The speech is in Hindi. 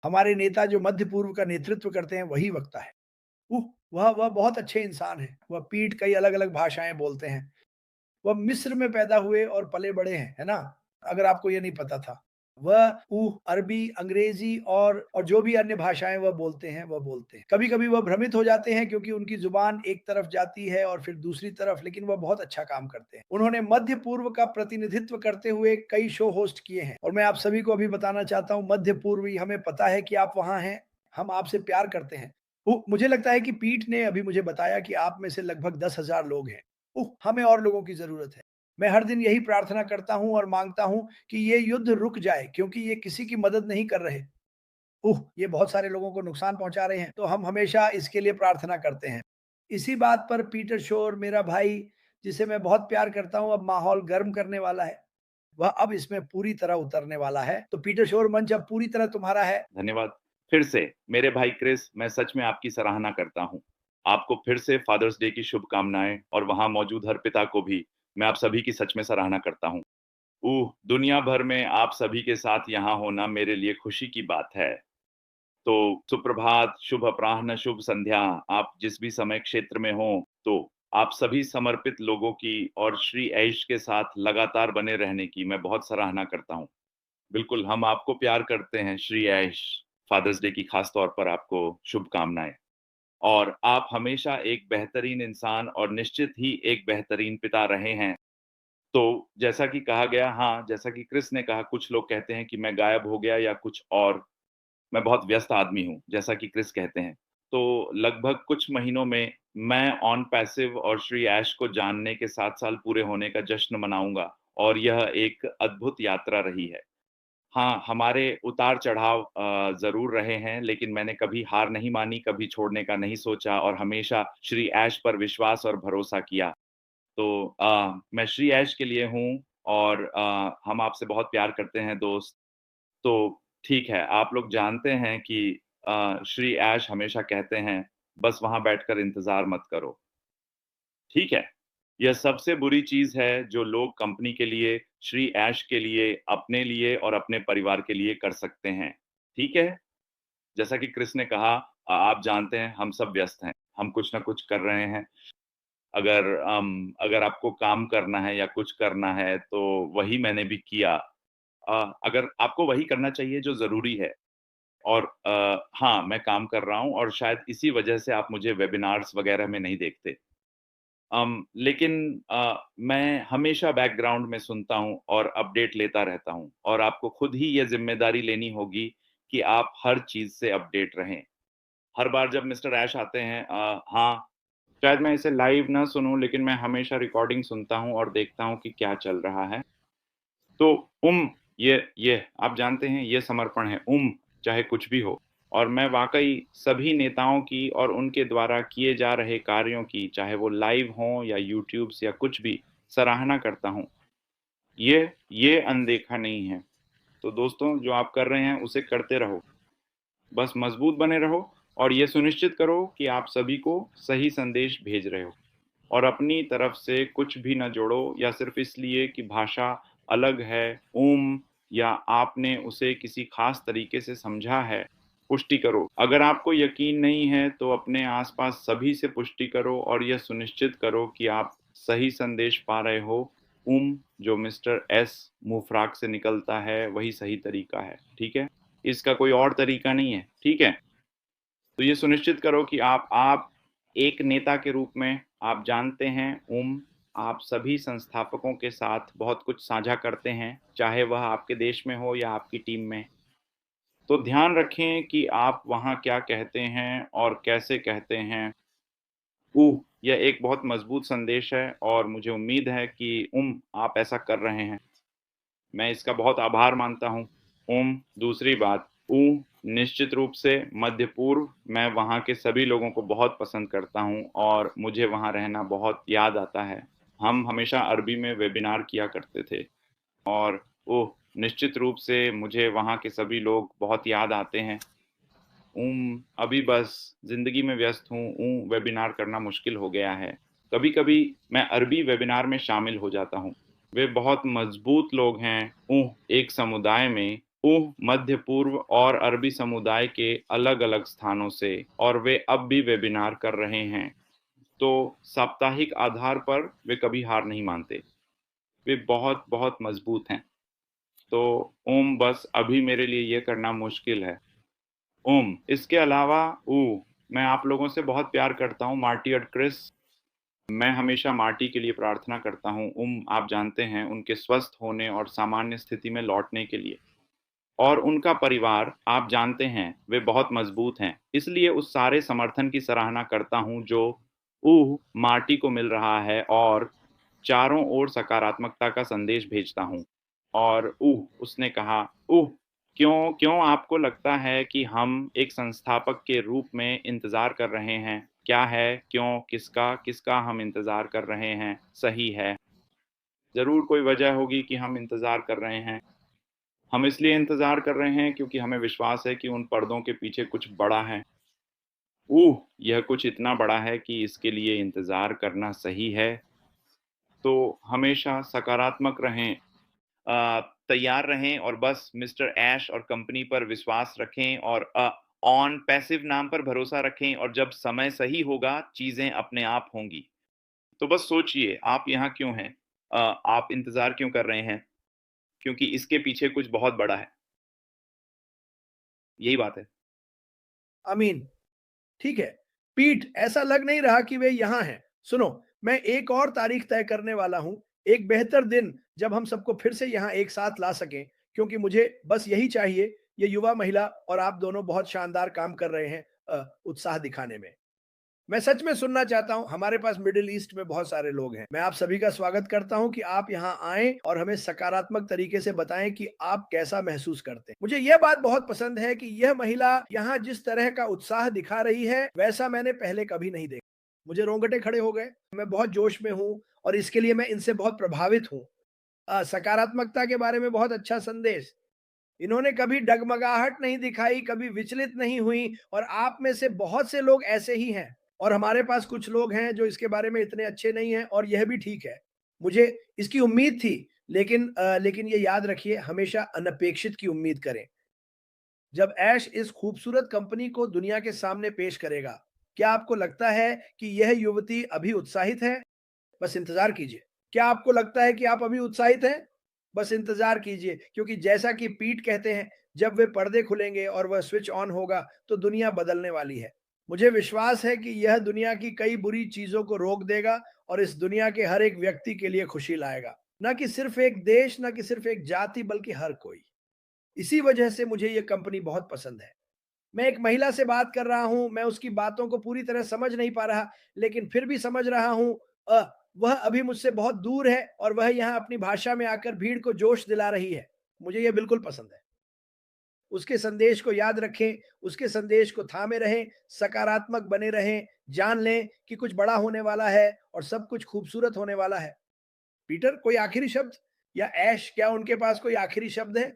हमारे नेता जो मध्य पूर्व का नेतृत्व करते हैं वही वक्ता है। वह बहुत अच्छे इंसान हैं। वह पीठ कई अलग-अलग भाषाएँ बोलते हैं। वह मिस्र में पैदा हुए और पले-बड़े हैं, है ना? अगर आपको ये नहीं पता था। वह अरबी, अंग्रेज़ी और जो भी अन्य भाषाएँ वह बोलते हैं, वह बोलते हैं। कभी-कभी वह भ्रमित हो जाते हैं क्योंकि उनकी ज़ुबान एक तरफ जाती है और फिर दूसरी तरफ, लेकिन वह बहुत अच्छा काम करते हैं। उन्होंने मध्य पूर्व का प्रतिनिधित्व करते हुए कई शो होस्ट किए हैं और मैं आप सभी को अभी बताना चाहता हूँ, मध्य पूर्वी हमें पता है कि आप वहाँ हैं, हम आपसे प्यार करते हैं। मुझे लगता है कि पीठ ने अभी मुझे बताया कि आप में से लगभग 10,000 लोग हैं। हमें और लोगों की ज़रूरत है। मैं हर दिन यही प्रार्थना करता हूँ और माँगता हूँ कि ये युद्ध रुक जाए क्योंकि ये किसी की मदद नहीं कर रहे। ये बहुत सारे लोगों को नुकसान पहुँचा रहे हैं, तो हम हमेशा इसके लिए प्रार्थना करते हैं। इसी बात पर पीटर शोर मेरा भाई, जिसे मैं बहुत प्यार करता हूँ, अब माहौल गर्म करने वाला है। वह अब इसमें पूरी तरह उतरने वाला है। तो पीटर शोर मंच अब पूरी तरह तुम्हारा है। धन्यवाद। फिर से मेरे भाई क्रिस, मैं सच में आपकी सराहना करता हूँ। आपको फिर से फादर्स डे की शुभकामनाएं और वहाँ मौजूद हर पिता को भी मैं आप सभी की सच में सराहना करता हूँ। दुनिया भर में आप सभी के साथ यहाँ होना मेरे लिए खुशी की बात है। तो सुप्रभात, शुभ अपराह्न, शुभ संध्या, आप जिस भी समय क्षेत्र में हों, तो आप सभी समर्पित लोगों की और श्री ऐश के साथ लगातार बने रहने की मैं बहुत सराहना करता हूँ। बिल्कुल, हम आपको प्यार करते हैं श्री ऐश। फादर्स डे की खास तौर पर आपको शुभकामनाएँ। और आप हमेशा एक बेहतरीन इंसान और निश्चित ही एक बेहतरीन पिता रहे हैं। तो जैसा कि कहा गया, हाँ, जैसा कि क्रिस ने कहा, कुछ लोग कहते हैं कि मैं गायब हो गया या कुछ और, मैं बहुत व्यस्त आदमी हूँ, जैसा कि क्रिस कहते हैं। तो लगभग कुछ महीनों में मैं ऑन पैसिव और श्री ऐश को जानने के 7 साल पूरे होने का जश्न मनाऊँगा और यह एक अद्भुत यात्रा रही है। हाँ, हमारे उतार-चढ़ाव ज़रूर रहे हैं, लेकिन मैंने कभी हार नहीं मानी, कभी छोड़ने का नहीं सोचा और हमेशा श्री ऐश पर विश्वास और भरोसा किया। तो मैं श्री ऐश के लिए हूँ और हम आपसे बहुत प्यार करते हैं दोस्त। तो ठीक है, आप लोग जानते हैं कि श्री ऐश हमेशा कहते हैं, "बस वहाँ बैठकर इंतज़ार मत करो।" ठीक है? यह सबसे बुरी चीज़ है जो लोग कंपनी के लिए, श्री ऐश के लिए, अपने लिए और अपने परिवार के लिए कर सकते हैं। ठीक है? जैसा कि क्रिस ने कहा, आप जानते हैं हम सब व्यस्त हैं, हम कुछ न कुछ कर रहे हैं। अगर आपको काम करना है या कुछ करना है तो वही मैंने भी किया। अगर आपको वही करना चाहिए जो ज़रूरी है और हाँ, मैं काम कर रहा हूँ और शायद इसी वजह से आप मुझे वेबिनार्स वगैरह में नहीं देखते। लेकिन मैं हमेशा बैकग्राउंड में सुनता हूँ और अपडेट लेता रहता हूँ और आपको खुद ही ये ज़िम्मेदारी लेनी होगी कि आप हर चीज़ से अपडेट रहें। हर बार जब मिस्टर ऐश आते हैं, हाँ, शायद मैं इसे लाइव ना सुनूँ लेकिन मैं हमेशा रिकॉर्डिंग सुनता हूँ और देखता हूँ कि क्या चल रहा है। तो ये आप जानते हैं ये समर्पण है, चाहे कुछ भी हो। और मैं वाक़ई सभी नेताओं की और उनके द्वारा किए जा रहे कार्यों की, चाहे वो लाइव हों या यूट्यूब्स या कुछ भी, सराहना करता हूँ। ये अनदेखा नहीं है। तो दोस्तों, जो आप कर रहे हैं उसे करते रहो। बस मज़बूत बने रहो और ये सुनिश्चित करो कि आप सभी को सही संदेश भेज रहे हो। और अपनी तरफ से कुछ भी ना जोड़ो या सिर्फ इसलिए कि भाषा अलग है, या आपने उसे किसी खास तरीके से समझा है, पुष्टि करो। अगर आपको यकीन नहीं है तो अपने आसपास सभी से पुष्टि करो और यह सुनिश्चित करो कि आप सही संदेश पा रहे हो। जो मिस्टर एस मुफ्राक से निकलता है वही सही तरीका है, ठीक है? इसका कोई और तरीका नहीं है, ठीक है? तो ये सुनिश्चित करो कि आप एक नेता के रूप में आप जानते हैं, आप सभी संस्थापकों के साथ बहुत कुछ साझा करते हैं, चाहे वह आपके देश में हो या आपकी टीम में। तो ध्यान रखें कि आप वहाँ क्या कहते हैं और कैसे कहते हैं। यह एक बहुत मज़बूत संदेश है और मुझे उम्मीद है कि आप ऐसा कर रहे हैं। मैं इसका बहुत आभार मानता हूँ। दूसरी बात, निश्चित रूप से मध्य पूर्व, मैं वहाँ के सभी लोगों को बहुत पसंद करता हूँ और मुझे वहाँ रहना बहुत याद आता है। हम हमेशा अरबी में वेबिनार किया करते थे और निश्चित रूप से मुझे वहाँ के सभी लोग बहुत याद आते हैं। अभी बस ज़िंदगी में व्यस्त हूँ, वेबिनार करना मुश्किल हो गया है। कभी-कभी मैं अरबी वेबिनार में शामिल हो जाता हूँ। वे बहुत मज़बूत लोग हैं, एक समुदाय में ऊह मध्य पूर्व और अरबी समुदाय के अलग-अलग स्थानों से और वे अब भी वेबिनार कर रहे हैं। तो साप्ताहिक आधार पर वे कभी हार नहीं मानते। वे बहुत-बहुत मज़बूत हैं। तो ओम बस अभी मेरे लिए ये करना मुश्किल है। ओम, इसके अलावा मैं आप लोगों से बहुत प्यार करता हूँ मार्टी और क्रिस। मैं हमेशा मार्टी के लिए प्रार्थना करता हूँ। आप जानते हैं उनके स्वस्थ होने और सामान्य स्थिति में लौटने के लिए। और उनका परिवार, आप जानते हैं, वे बहुत मज़बूत हैं। इसलिए उस सारे समर्थन की सराहना करता हूँ जो मार्टी को मिल रहा है और चारों ओर सकारात्मकता का संदेश भेजता हूँ। और उसने कहा, क्यों क्यों आपको लगता है कि हम एक संस्थापक के रूप में इंतज़ार कर रहे हैं? क्या है? क्यों? किसका? किसका हम इंतज़ार कर रहे हैं? सही है। ज़रूर कोई वजह होगी कि हम इंतज़ार कर रहे हैं। हम इसलिए इंतज़ार कर रहे हैं क्योंकि हमें विश्वास है कि उन पर्दों के पीछे कुछ बड़ा है। यह कुछ इतना बड़ा है कि इसके लिए इंतज़ार करना सही है। तो हमेशा सकारात्मक रहें, तैयार रहें और बस मिस्टर ऐश और कंपनी पर विश्वास रखें और ऑन पैसिव नाम पर भरोसा रखें और जब समय सही होगा, चीज़ें अपने आप होंगी। तो बस सोचिए, आप यहाँ क्यों हैं? आप इंतज़ार क्यों कर रहे हैं? क्योंकि इसके पीछे कुछ बहुत बड़ा है। यही बात है। अमीन। ठीक है। पीठ, ऐसा लग नहीं रहा कि वे यहाँ हैं। सुनो, मैं एक और तारीख तय करने वाला हूँ, एक बेहतर दिन जब हम सबको फिर से यहाँ एक साथ ला सकें, क्योंकि मुझे बस यही चाहिए। ये युवा महिला और आप दोनों बहुत शानदार काम कर रहे हैं उत्साह दिखाने में। मैं सच में सुनना चाहता हूँ, हमारे पास मिडिल ईस्ट में बहुत सारे लोग हैं। मैं आप सभी का स्वागत करता हूँ कि आप यहाँ आएँ और हमें सकारात्मक तरीके से बताएँ कि आप कैसा महसूस करते हैं। मुझे यह बात बहुत पसंद है कि यह महिला यहाँ जिस तरह का उत्साह दिखा रही है, वैसा मैंने पहले कभी नहीं देखा। मुझे रोंगटे खड़े हो गए। मैं बहुत जोश में हूँ और इसके लिए मैं इनसे बहुत प्रभावित हूँ। सकारात्मकता के बारे में बहुत अच्छा संदेश। इन्होंने कभी डगमगाहट नहीं दिखाई, कभी विचलित नहीं हुई और आप में से बहुत से लोग ऐसे ही हैं। और हमारे पास कुछ लोग हैं जो इसके बारे में इतने अच्छे नहीं हैं और यह भी ठीक है। मुझे इसकी उम्मीद थी, लेकिन ये याद रखिए, हमेशा अनपेक्षित की उम्मीद करें। जब ऐश इस खूबसूरत कंपनी को दुनिया के सामने पेश करेगा, क्या आपको लगता है कि यह युवती अभी उत्साहित है? बस इंतज़ार कीजिए। क्या आपको लगता है कि आप अभी उत्साहित हैं? बस इंतज़ार कीजिए, क्योंकि जैसा कि पीट कहते हैं, जब वे पर्दे खुलेंगे और वह स्विच ऑन होगा, तो दुनिया बदलने वाली है। मुझे विश्वास है कि यह दुनिया की कई बुरी चीज़ों को रोक देगा और इस दुनिया के हर एक व्यक्ति के लिए खुशी लाएगा। ना कि सिर्फ़ एक देश, ना कि सिर्फ़ एक जाति, बल्कि हर कोई। इसी वजह से मुझे ये कंपनी बहुत पसंद है। मैं एक महिला से बात कर रहा हूँ, मैं उसकी बातों को पूरी तरह समझ नहीं पा रहा, लेकिन फिर भी समझ रहा हूँ। वह अभी मुझसे बहुत दूर है और वह यहाँ अपनी भाषा में आकर भीड़ को जोश दिला रही है। मुझे ये बिल्कुल पसंद है। उसके संदेश को याद रखें, उसके संदेश को थामे रहें, सकारात्मक बने रहें, जान लें कि कुछ बड़ा होने वाला है और सब कुछ खूबसूरत होने वाला है। पीटर, कोई आखिरी शब्द? या ऐश, क्या उनके पास कोई आखिरी शब्द है?